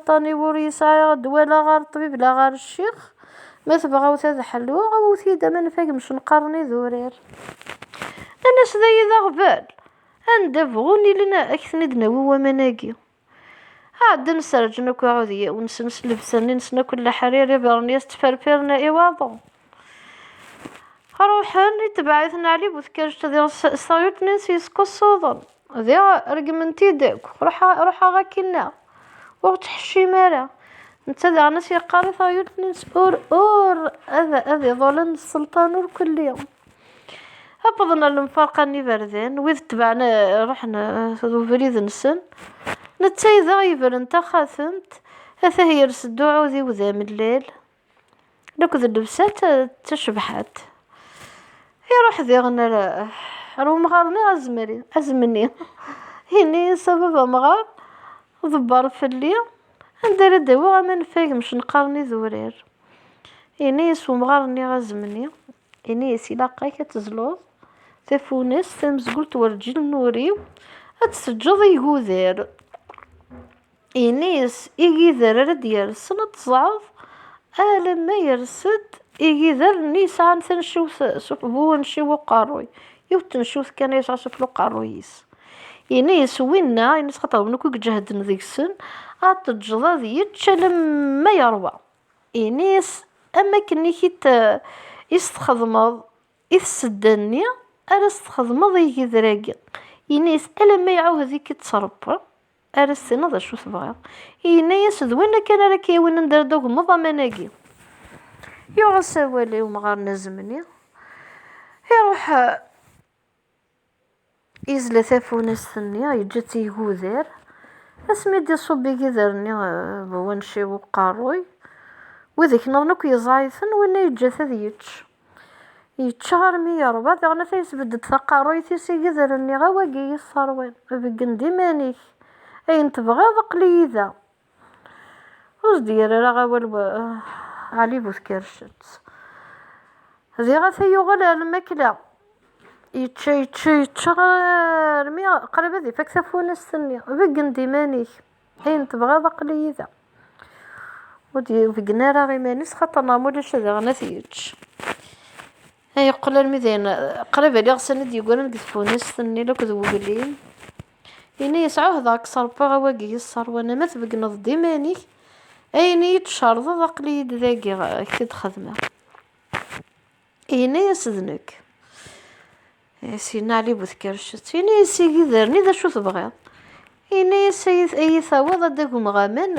طاني وريسا ولا غير الطبيب لا غير الشيخ ما تبغاو هذا حلوة او ثيدا ما نفهمش نقرني ذورير انا سداي ذا غبال اندفغوني لنا اكثني دناوي مناقي عاد نسرج نكو عودية ونسنس لبساني نسنا كل حريري برني استفرفرنا ايواضو روحان يتبعثنا علي بوذكرش تدير صايوت ننسي سكو الصوضن ذي رقمنتي داك روح غاكينا وتحشي مالا نتا ذا ناس يقاري صايوت ننس اور هذا ظلن السلطان كل يوم هبضنا المفارقة اني بردين وإذ تبعنا رحنا ذو فريد نسن نتا إذا غيبر انت خاثمت هذا هي رسدو عوذي وذا من الليل لك ذا اللبسات تشبحات يروح ذي غنى رو مغارني أزمني هني سبب مغار ضبار في الليل ندير الدواء ما نفهمش نقارني ذورير هني سو مغارني غازمني هني سلاقاي كتزلوظ تفونس تمزقلت ورجل نوريو أتسجض يقوذير إنيس إيجيذر رديال سنة صعب لما يرسد إيجيذر نيس عن تنشوث سحبو نشيو قاروي يوتنشوث كان يسع سفلو قارويس إنيس وينا إنيس خطر منكو جهد ذيك السن أتجضاض يتشلم ما يروى إنيس أما كني كيت يستخدمض يسدني أنا استخدمض يجيذراقي إنيس ألا ما يعو هذيك تصربر أرسل هذا شو تبغى ينايس ذوين كان راك وين ندير دوك مضى مناقي يغسى والي ومغار نزمني يروح يزلا ثافون الثانية يجت يهودير اسمي دي صوبي كيدرني بوانشي وقاروي وذيك نظنك يزايثن وين يجت ذيتش يتشهر مية ربع دغنا تيسبدت ثقاروي تيسي كيدرني غواقي يصاروين بقندي مانيك أين تبغى ذقلي ذا وش دير راه غوال علي بوذكرشت هذي غاثيو غلا الماكلة يتشغل مية قريب هذي فاكسفون السنية بقندي مانيك أين تبغى ذقلي ذا ودي فقنا راه غي مانيس خاطر نامولش هذا غنثيتش هاي يقول الميزان قريب اللي غسل يقول نقذفون السنية لو كذبوا قليل إني يسعوه ذاك صربا غواقي يصر وانا ما تبقى نضدي ماني أيني يتشارض ذاك لي ذاقي كد خدمة إني يسذنك سينا علي بوذكرشت إني يسيقي ذرني ذا شو تبغيض إني يسيث أي ثواب داكو مغامان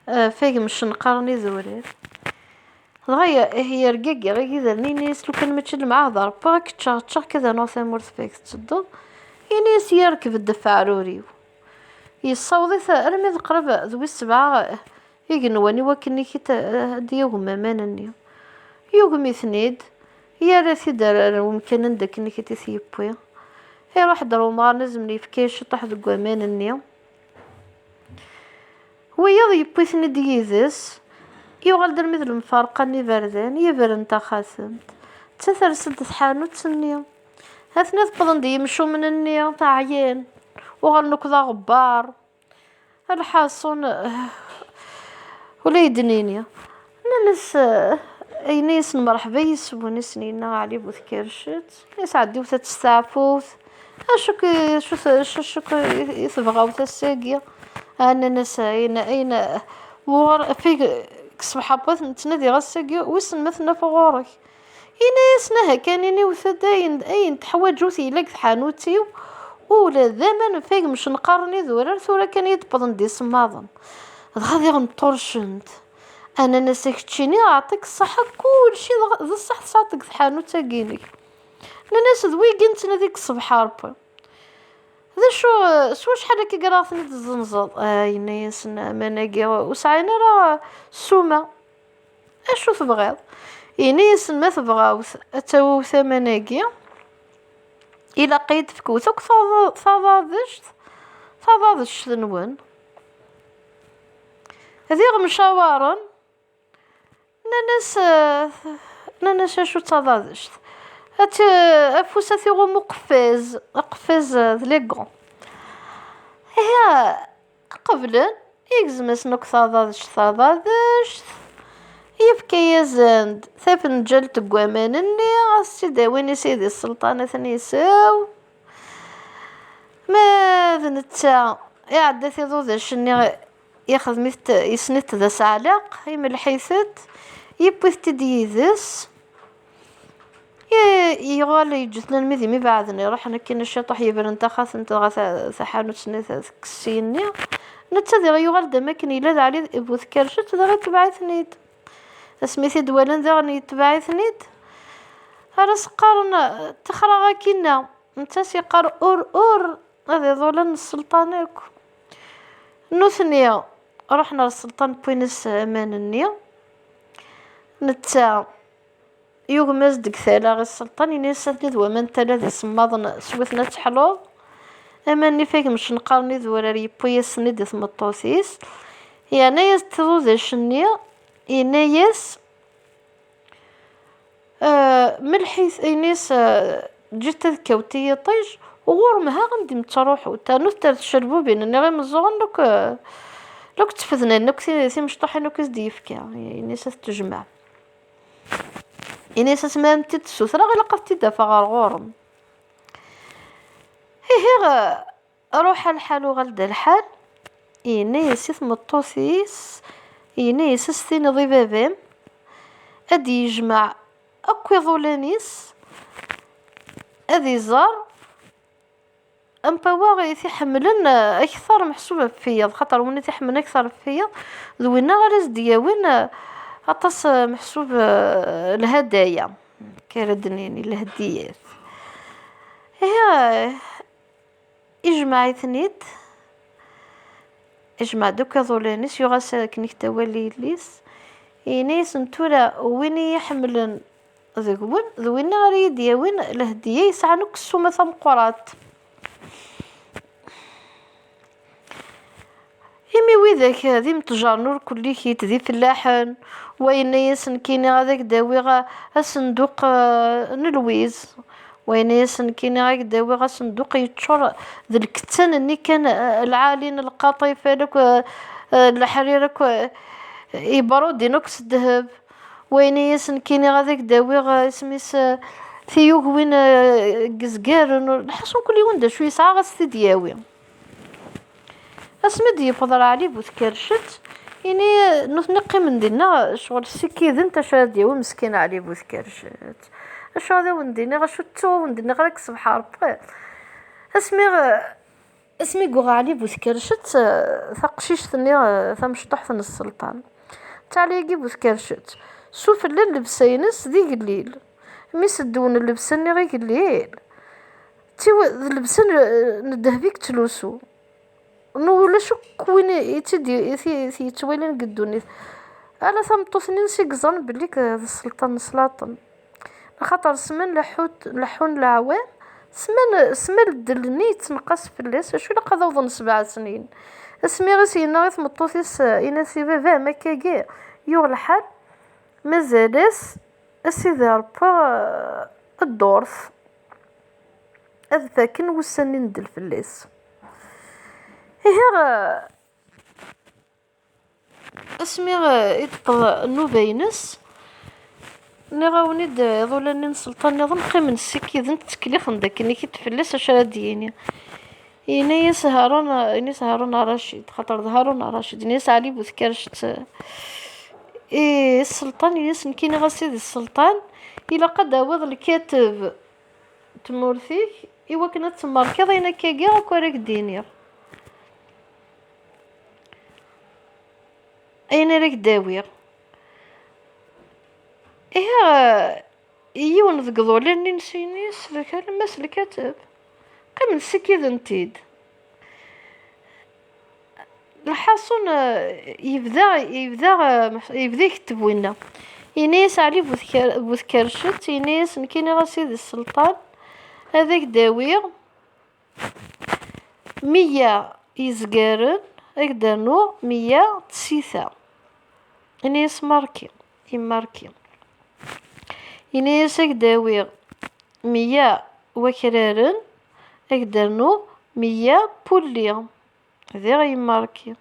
فاق مش نقارني ذورير غاية هي رقاقي غاقي ذرني نيس لو كان متشل معاه ضربا كتشاغ كذا نوثا مورث فيك تصدو ينيس يركب الدفع روريو يصوضي ثأرمي قرب ذوي السبعة يقنواني وكني كتا ديوهم مانني يوغمي ثنيد يا راسي دار ومكان عندك انك تثيبوي هي روح درو ما نزمني في كيش طاح ذو مانني ويا يبوي ثنيد يذس يوغل در مثل مفارقة ني بردان يبرن تا خاسمت تثر سد حانو تسنيو هاثنا تبضن دي يمشو من النية تاع عيان وغال نكذا غبار الحاصون ولا يدنيني ناس اي ناس مرحبا يسبوني سنينا علي بوذكرشت ناس عديو تستعفوث اشوك شو يثبغاو تساقيا انا ناس اين وغر في كسبحا بوث نتنادي غساقيا ويسن مثنا فغورك يناس نها كانيني وثداين أين تحواجو ثيلاك حانوتي ولا ذمن فيك مش نقارني ذورر ثورة كان يتبضن دي سماضن غادي غنطرشنت انا نسيك تشيني اعطيك الصحة كلشي ذا الصح تعطيك حانوت كيني الناس ذوي قنت هذيك الصبح عربا ذا شو شحال كي قراثني الزنزل اي ناس مناقي وسعينا راه السومه اشو تبغيض إنيس ما تبغاو تاو ثمناقي إلا قيد فكوثك فضادشت نون هذي مشاورا ناس شو تضادشت أفوساتي غو قفاز ذليقون هي قبلا يقزمس نوك ثاضاش يفكي يزند ثافن جلت قوامان اني السيدة وين سيدي السلطانة ثاني يساو ما ذنتا يعدى في ضوضش اني ياخذ مثل يسنت ذا سعلاق يملحيثت يبوث تديذس يغالي يجثنا المذي مي بعدني راح نكين الشطح يبرن تخاث انت غاث ثحانوت سنيث كسيني نتذي غيغال دماكن يلا علي بوث كرشت ذا غتبعثنيد اسميثي دوالن ذا غني يتبعثنيد هذا سقارنا تخرى كينا نتا سيقار اور هذا ظلن السلطانك نثنيا رحنا للسلطان بوينس امان النيا نتا يغمز ديك ثلاغ السلطان ينسى ذو من تلا سماضن سوثنا تحلو اماني فيك مش نقارني ذو راري بويس ندي ثم الطوسيس يعني يستذو ذا الشنيا ينايس ملحيث اينيس جيت كوتية طيج وغورمها غندي متروحو تانوث تشربو بين اني غير مزوغن لوك تفذنا لوك ثي مشطوحين لوك زديفكا يعني تجمع يعني ما انت تسوثرا غير لقفتي دافا غار غورم هي روح الحال وغلد الحال ينايس ثم الطوسيس ينايس ستين ضي بابام ادي يجمع اكو ظولانيس ادي زار ام باواغي تحملن اكثر محسوبه فيا خاطر وين تحمل اكثر فيا ذوينا غرز دياوين اطاس محسوب الهدايا كردنيني الهديات هي اجمع ثنيت اجمع دوكا ظولانيس يغاس كنيك توالي ليس ينيس نتولا وين يحملن ذوين غري دياوين الهديه يسعنوك السومه ثم قرات يمي وذاك هذي متجانور كلي كيت ذي فلاحن وين يسن كيني هذاك داوي الصندوق نلويز وين يسن كيني هذاك داوي صندوق يتشر ذا الكتان اللي كان العالين القطيفه لك الحريرك يبرودي نكس الذهب وين يسن كيني هذاك داوي سميس ثيوك وين قزقار نحسو كل يوم دا شويه ساعه غاس دياوي اسمد يفضل علي بوذكرشت يعني نقي من دينا شغل السكيد انت شادي ومسكين علي بوذكرشت اش هذا وندينا غشتو وندينا غير كسب حرب اسمي قوغ علي بوذكرشت ثقشيش ثني ثمشطح ثن السلطان تعالي يجي بوذكرشت شوف الليل لبسينس ذي قليل ميسدون اللبسني غير قليل تيو اللبسن ندهبيك تلوسو نو ولا شو كوين يتدي في توالين قدوني انا ثمطوثني نسي قزان بليك السلطان سلاطن خاطر سمن لحون العوام سمن الدلني تنقص في الليس شو لقى ذوضن 7 سنين اسمي غير سينا غير ثمطوثيس يناسي بابا مكاكي يوغ الحال مازالس اسيدي ربا الدورث اذفاكن وسني ندل في الليس هي اسمي يطلع نوبينس نغاوني ظلني نسلطان نظن قيم السكي ذن تكليخ داك اني كيتفلس شاديني يني سهرون رشيد خاطر هارون رشيد يني علي بوذكرشت السلطان ينس كيني غسيد السلطان الا قد وض الكاتب تمورثيك ايوا كنا تمار كضينا كاكيا وكوريك دينير اين راك داوير يون ذقضو لاني نسيني سلك الماس الكاتب قم نسكيد نتيد الحاصون يبدا يكتب وينا ينيس علي بوذكرشت ينيس نكيني غسيد السلطان هذاك داوير 100 يزقارن هكذا نوع 100 تسيثا ينيس ماركي ينيس هكداوير 100 وكرارن هكذا نوع 100 بولي هذا غيماركي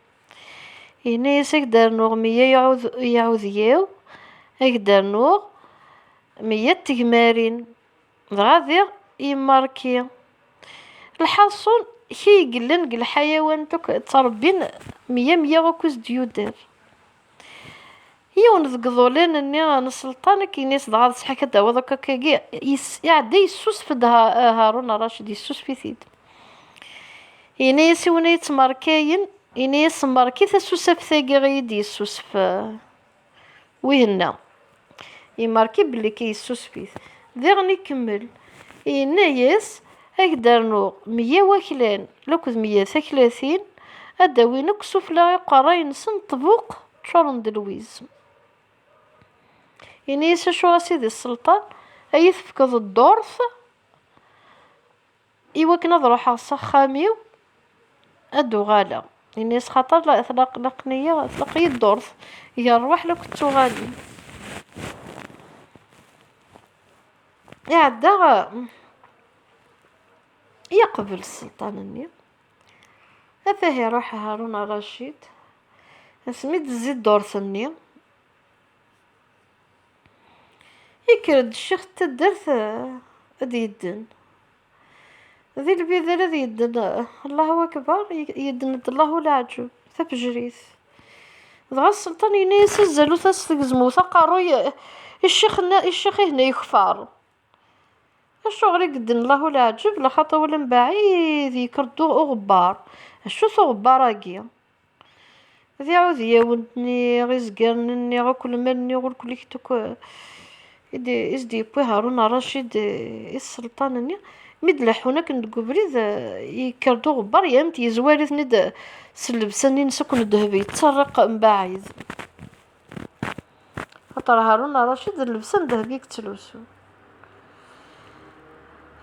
ينايس هكدا نوغ مية يعوذ ياو هكدا نوغ 100 تقمارين غادي يماركي الحاصل كي يقلن الحيوان دوك تربين 100 وكوز ديودار يون ذقضولين اني نسلطان كينيس دغا صحا كدا دوكا كي يعدي يسوس في هارون راشد يسوس في ثيد ينايس ونا يتماركاين ينايس ماركي تسوس في ثاقي غيدي يسوس في ويهنا يماركي بلي كيسوس فيه ذيغني كمل ينايس هكدا نوغ 100 وكلان لوكد 130 اداوينك سفلا قراين سن طبوق شورن دلويز ينايس شو سيدي السلطان اي تفقد الدورث ايوا كنا نروح السخاميو ادو غالا ينايس خاطر لا اطلاق لقنيه اطلقي الدورث يروح لك تغالي يعدا يقبل السلطان النية هذا يروح هارون الرشيد سميت تزيد دور ثانية يكرد الشيخ تدرت هذا يدن ذي البذرة ذي يدن الله أكبر يدن الله العجب ثبجريث ضغا السلطان ينايس الزلو تستقزمو ثقارو الشيخ هنا يكفار الشغل يقدن الله العجب لخاطر ولا من بعيد يكردو غبار شو غباراكيا ذي عاود ياونتني غيزقرني غا كل مالني غور كل كتوك يدي يزدي بوي هارون الرشيد السلطانني مدلحونا كندقو بريد يكردو غبار يامت يزوارثني د سلبسني نسكن الذهبي يتسرق من بعيد خاطر هارون الرشيد اللبسان ذهبي كتلوسو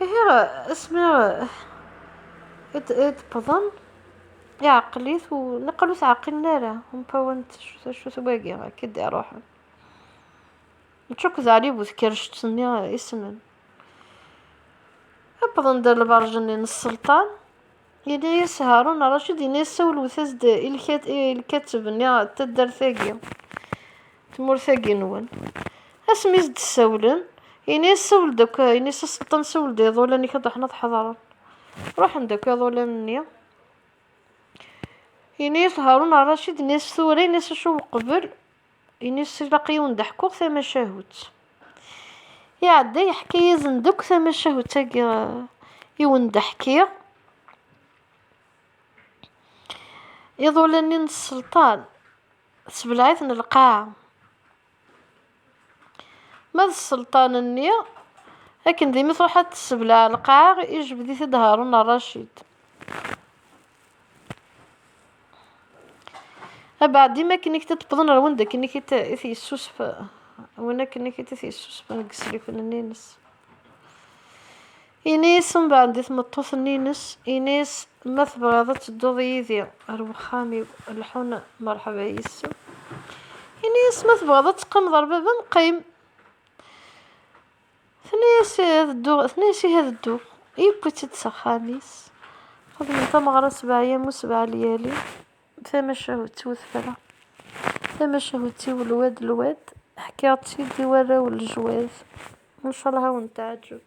هي اسمها بظن يعقليت ونقلو تعقلنا راه ومباونت شو سواقي كدي اروح نشوك زعلي وذكرشت سني اسمن بظن دار البرجني السلطان ينايس هارون الرشيد ينايس سول وثزد الكاتب نيا تدار ثاقي تمور ثاقي نون اسمي زد السولن ينايس سول دوك ينايس السلطان سول دي ظولاني كدا حنا تحضرن روح عندك يا ظولاني ينايس هارون الرشيد ينايس ثوري ينايس شو قبل ينايس لاقيون ضحكو ثما شاهوت يعدي يحكي يزندك ثما شاهوت تاقي يون ضحكي يظولني السلطان سبلعيثن القاعة ماذا السلطان النية لكن ذي مثل حتى السبلع القاع يجب ذي ثد هارون الرشيد بعد ديما كنك تتبضن روند كنك تثي السوس وانا كنك تثي السوس نقصري في النينس إنيس من بعد تمطوث النينس إنيس ما تبغى تدو ذي الوخامي الحون مرحبا يسو إنيس ما تبغى تقم ضربة بنقيم ثنيسي هذا الدو يبقى تتسخاميس خذ من تمغرى 7 أيام و7 ليالي ثما شهوتي وثفرة ثما شهوتي والواد حكايات سيدي ورا والجواز ان شاء الله هاون تعجب.